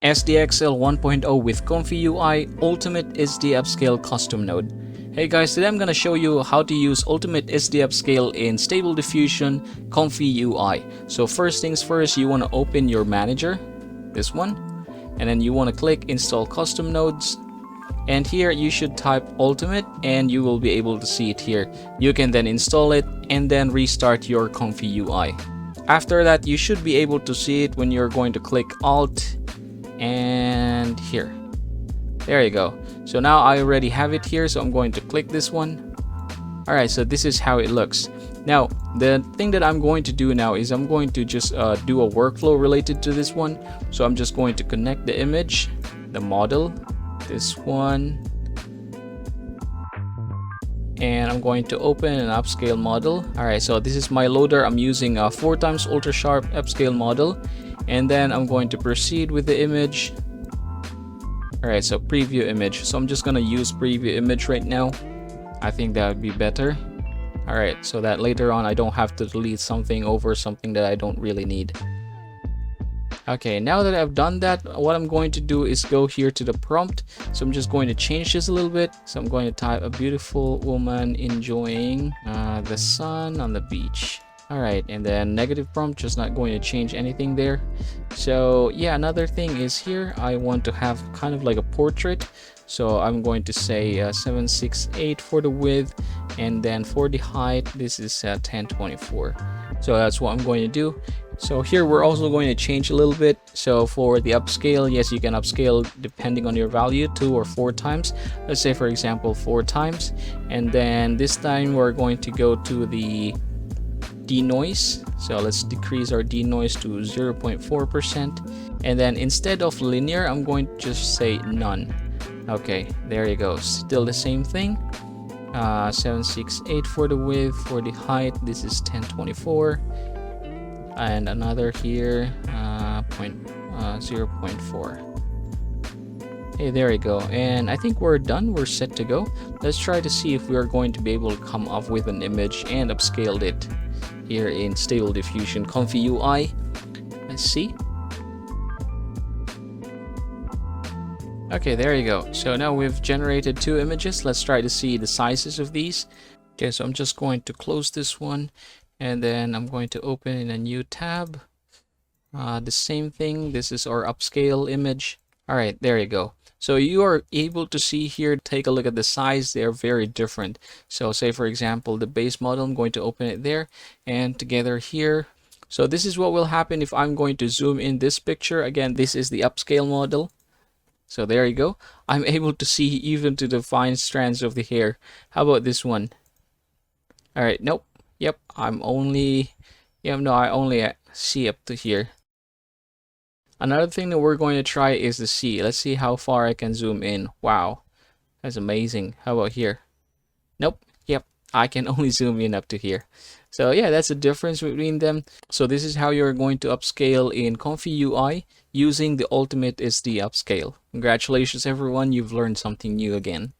SDXL 1.0 with ComfyUI Ultimate SD Upscale Custom Node. Hey guys, today I'm going to show you how to use Ultimate SD Upscale in Stable Diffusion ComfyUI. So first things first, you want to open your manager, this one, and then you want to click Install Custom Nodes. And here you should type Ultimate and you will be able to see it here. You can then install it and then restart your ComfyUI. After that, you should be able to see it when you're going to click Alt and here. There you go. So now I already have it here, so I'm going to click this one. Alright, so this is how it looks. Now the thing that I'm going to do now is I'm going to just do a workflow related to this one. So I'm just going to connect the image, the model, this one, and I'm going to open an upscale model. Alright, so this is my loader. I'm using a 4x ultra sharp upscale model, and then I'm going to proceed with the image. Alright, so preview image. So I'm just gonna use preview image right now. I think that would be better. Alright, so that later on I don't have to delete something over something that I don't really need. Okay, now that I've done that, what I'm going to do is go here to the prompt. So I'm just going to change this a little bit. So I'm going to type a beautiful woman enjoying the sun on the beach. Alright, and then negative prompt, just not going to change anything there. So yeah, another thing is here I want to have kind of like a portrait. So I'm going to say 768 for the width, and then for the height this is 1024. So that's what I'm going to do. So here we're also going to change a little bit. So for the upscale, yes, you can upscale depending on your value 2 or 4 times. Let's say for example 4 times, and then this time we're going to go to the denoise. So let's decrease our denoise to 0.4%, and then instead of linear I'm going to just say none. Okay, there you go. Still the same thing. 768 for the width. For the height this is 1024, and another here 0.4. Hey, there you go. And I think we're done. We're set to go. Let's try to see if we are going to be able to come up with an image and upscale it here in Stable Diffusion ComfyUI. Let's see. Okay, there you go. So now we've generated 2 images. Let's try to see the sizes of these. Okay, so I'm just going to close this one, and then I'm going to open in a new tab. The same thing. This is our upscale image. All right, there you go. So you are able to see here, take a look at the size. They're very different. So say for example the base model, I'm going to open it there and together here. So this is what will happen if I'm going to zoom in this picture. Again, this is the upscale model. So there you go. I'm able to see even to the fine strands of the hair. How about this one? All right, nope. Yep, I only see up to here. Another thing that we're going to try is the sea. Let's see how far I can zoom in. Wow, that's amazing. How about here? Nope. Yep, I can only zoom in up to here. So yeah, that's the difference between them. So this is how you're going to upscale in ComfyUI using the Ultimate SD Upscale. Congratulations everyone, you've learned something new again.